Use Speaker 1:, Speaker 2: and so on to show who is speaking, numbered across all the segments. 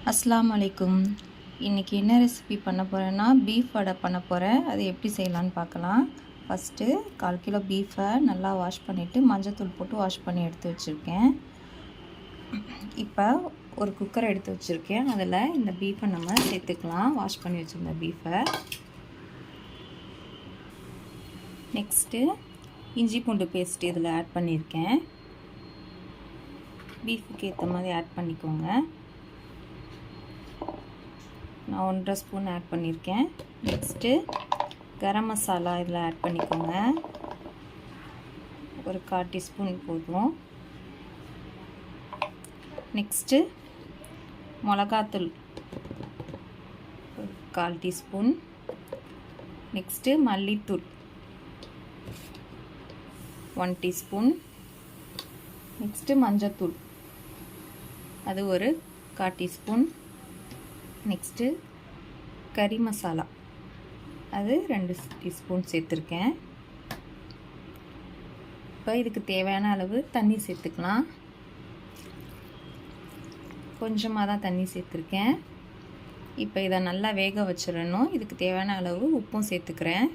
Speaker 1: அஸ்ஸலாமு அலைக்கும். இன்றைக்கி என்ன ரெசிபி பண்ண போகிறேன்னா பீஃப் வடை பண்ண போகிறேன். அது எப்படி செய்யலான்னு பார்க்கலாம். ஃபஸ்ட்டு 1/4 கிலோ பீஃபை நல்லா வாஷ் பண்ணிவிட்டு மஞ்சத்தூள் போட்டு வாஷ் பண்ணி எடுத்து வச்சுருக்கேன். இப்போ ஒரு குக்கரை எடுத்து வச்சுருக்கேன். அதில் இந்த பீஃபை நம்ம சேர்த்துக்கலாம். வாஷ் பண்ணி வச்சுருந்த பீஃபை. நெக்ஸ்ட்டு இஞ்சி பூண்டு பேஸ்ட் இதில் ஆட் பண்ணியிருக்கேன். பீஃபுக்கு ஏற்ற மாதிரி ஆட் பண்ணிக்கோங்க. நான் 1.5 ஸ்பூன் ஆட் பண்ணியிருக்கேன். நெக்ஸ்ட்டு கரம் மசாலா இதில் ஆட் பண்ணிக்கோங்க. ஒரு 1/4 டீஸ்பூன் போதும். நெக்ஸ்ட்டு மிளகாத்தூள் ஒரு 1/4 டீஸ்பூன். நெக்ஸ்ட்டு மல்லித்தூள் 1 டீஸ்பூன். நெக்ஸ்ட்டு மஞ்சத்தூள் அது ஒரு 1/4 டீஸ்பூன். நெக்ஸ்ட்டு கறி மசாலா அது 2 டீஸ்பூன் சேர்த்துருக்கேன். இப்போ இதுக்கு தேவையான அளவு தண்ணி சேர்த்துக்கலாம். கொஞ்சமாக தான் தண்ணி சேர்த்துருக்கேன். இப்போ இதை நல்லா வேக வச்சிடணும். இதுக்கு தேவையான அளவு உப்பும் சேர்த்துக்கிறேன்.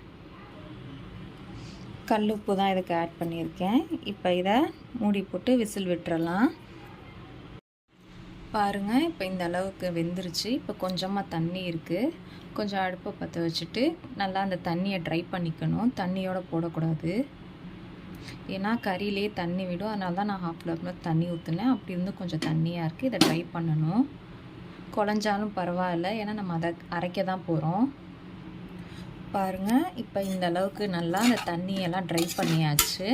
Speaker 1: கல் உப்பு தான் இதுக்கு ஆட் பண்ணியிருக்கேன். இப்போ இதை மூடி போட்டு விசில் விட்டுறலாம். பாருங்கள், இப்போ இந்த அளவுக்கு வெந்துருச்சு. இப்போ கொஞ்சமாக தண்ணி இருக்குது. கொஞ்சம் அடுப்பை பற்ற வச்சுட்டு நல்லா அந்த தண்ணியை ட்ரை பண்ணிக்கணும். தண்ணியோடு போடக்கூடாது, ஏன்னா கறியிலே தண்ணி விடும். அதனால தான் நான் 1/2 டம்ளர் தண்ணி ஊற்றுனேன். அப்படி இருந்து கொஞ்சம் தண்ணியாக இருக்குது. இதை ட்ரை பண்ணணும். குழஞ்சாலும் பரவாயில்ல, ஏன்னா நம்ம அதை அரைக்க தான் போகிறோம். பாருங்கள், இப்போ இந்த அளவுக்கு நல்லா அந்த தண்ணியெல்லாம் ட்ரை பண்ணியாச்சு.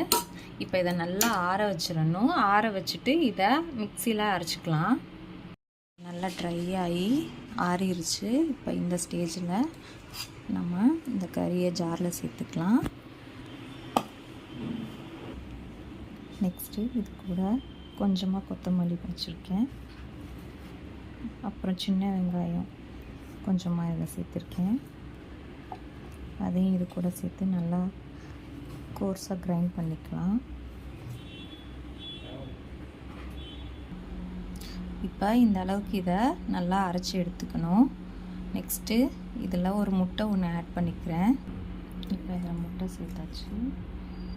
Speaker 1: இப்போ இதை நல்லா ஆற வச்சிடணும். ஆற வச்சுட்டு இதை மிக்சியில் அரைச்சிக்கலாம். நல்லா ட்ரை ஆகி ஆறிடுச்சு. இப்போ இந்த ஸ்டேஜில் நம்ம இந்த கறியை ஜாரில் சேர்த்துக்கலாம். நெக்ஸ்ட்டு இது கூட கொஞ்சமாக கொத்தமல்லி வச்சுருக்கேன். அப்புறம் சின்ன வெங்காயம் கொஞ்சமாக இதில் சேர்த்துருக்கேன். அதையும் இது கூட சேர்த்து நல்லா கோர்ஸாக கிரைண்ட் பண்ணிக்கலாம். இப்போ இந்த அளவுக்கு இதை நல்லா அரைச்சி எடுத்துக்கணும். நெக்ஸ்ட்டு இதில் ஒரு முட்டை ஒன்று ஆட் பண்ணிக்கிறேன். இப்போ இதில் முட்டை சேர்த்தாச்சு.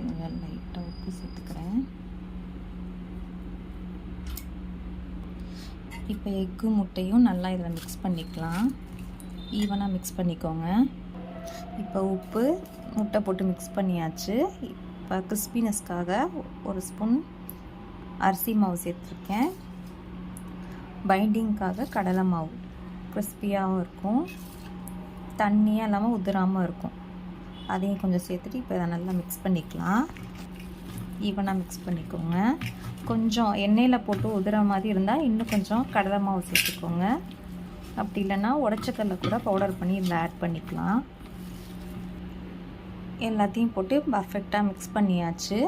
Speaker 1: இதில் லைட்டாக உப்பு சேர்த்துக்கிறேன். இப்போ எக்கு முட்டையும் நல்லா இதில் மிக்ஸ் பண்ணிக்கலாம். ஈவனாக மிக்ஸ் பண்ணிக்கோங்க. இப்போ உப்பு முட்டை போட்டு மிக்ஸ் பண்ணியாச்சு. இப்போ கிறிஸ்பினஸ்க்காக ஒரு ஸ்பூன் அரிசி மாவு சேர்த்துருக்கேன். பைண்டிங்காக கடலை மாவு கிறிஸ்பியாகவும் இருக்கும், தண்ணியாக இல்லாமல் உதிராமல் இருக்கும். அதையும் கொஞ்சம் சேர்த்துட்டு இப்போ இதை நல்லா மிக்ஸ் பண்ணிக்கலாம். ஈவனாக மிக்ஸ் பண்ணிக்கோங்க. கொஞ்சம் எண்ணெயில் போட்டு உதிர மாதிரி இருந்தால் இன்னும் கொஞ்சம் கடலை மாவு சேர்த்துக்கோங்க. அப்படி இல்லைன்னா உடச்சக்கல்ல கூட பவுடர் பண்ணி இதில் ஆட் பண்ணிக்கலாம். எல்லாத்தையும் போட்டு பர்ஃபெக்டாக மிக்ஸ் பண்ணியாச்சு.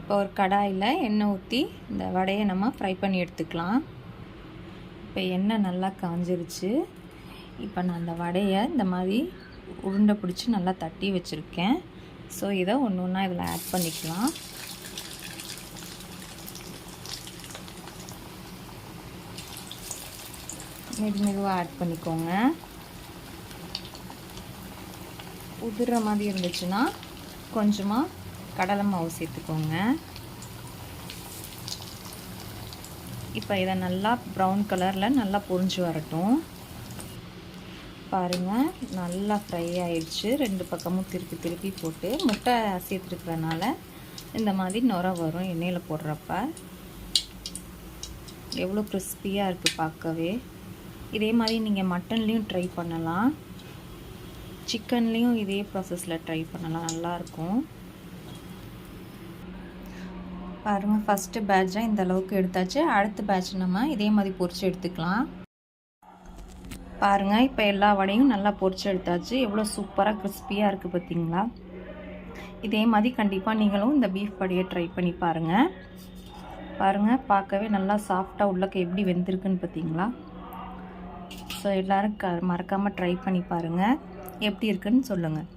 Speaker 1: இப்போ ஒரு கடாயில் எண்ணெய் ஊற்றி இந்த வடையை நம்ம ஃப்ரை பண்ணி எடுத்துக்கலாம். இப்போ எண்ணெய் நல்லா காஞ்சிருச்சு. இப்போ நான் அந்த வடையை இந்த மாதிரி உருண்டை பிடிச்சி நல்லா தட்டி வச்சுருக்கேன். ஸோ இதை ஒன்று ஒன்றா இதில் ஆட் பண்ணிக்கலாம். மெதுவாக ஆட் பண்ணிக்கோங்க. உதிர மாதிரி இருந்துச்சுன்னா கொஞ்சமாக கடலை மாவு சேர்த்துக்கோங்க. இப்போ இதை நல்லா ப்ரௌன் கலரில் நல்லா பொரிஞ்சு வரட்டும். பாருங்கள், நல்லா ஃப்ரை ஆயிடுச்சு. 2 பக்கமும் திருப்பி போட்டு முட்டை சேர்த்துருக்கிறனால இந்த மாதிரி நுரை வரும் எண்ணெயில் போடுறப்ப. எவ்வளோ கிறிஸ்பியாக இருக்குது பார்க்கவே. இதே மாதிரி நீங்கள் மட்டன்லேயும் ட்ரை பண்ணலாம், சிக்கன்லேயும் இதே ப்ராசஸில் ட்ரை பண்ணலாம், நல்லாயிருக்கும். பாருங்கள், ஃபஸ்ட்டு பேட்சாக இந்த அளவுக்கு எடுத்தாச்சு. அடுத்த பேட்ச் நம்ம இதே மாதிரி பொரிச்சு எடுத்துக்கலாம். பாருங்கள், இப்போ எல்லா வடையும் நல்லா பொரிச்சு எடுத்தாச்சு. எவ்வளோ சூப்பராக கிறிஸ்பியாக இருக்குது பார்த்தீங்களா? இதே மாதிரி கண்டிப்பாக நீங்களும் இந்த பீஃப் வடையை ட்ரை பண்ணி பாருங்கள். பாருங்கள், பார்க்கவே நல்லா சாஃப்டாக உள்ளக்க எப்படி வெந்திருக்குன்னு பார்த்தீங்களா? ஸோ எல்லோரும் மறக்காமல் ட்ரை பண்ணி பாருங்கள். எப்படி இருக்குன்னு சொல்லுங்கள்.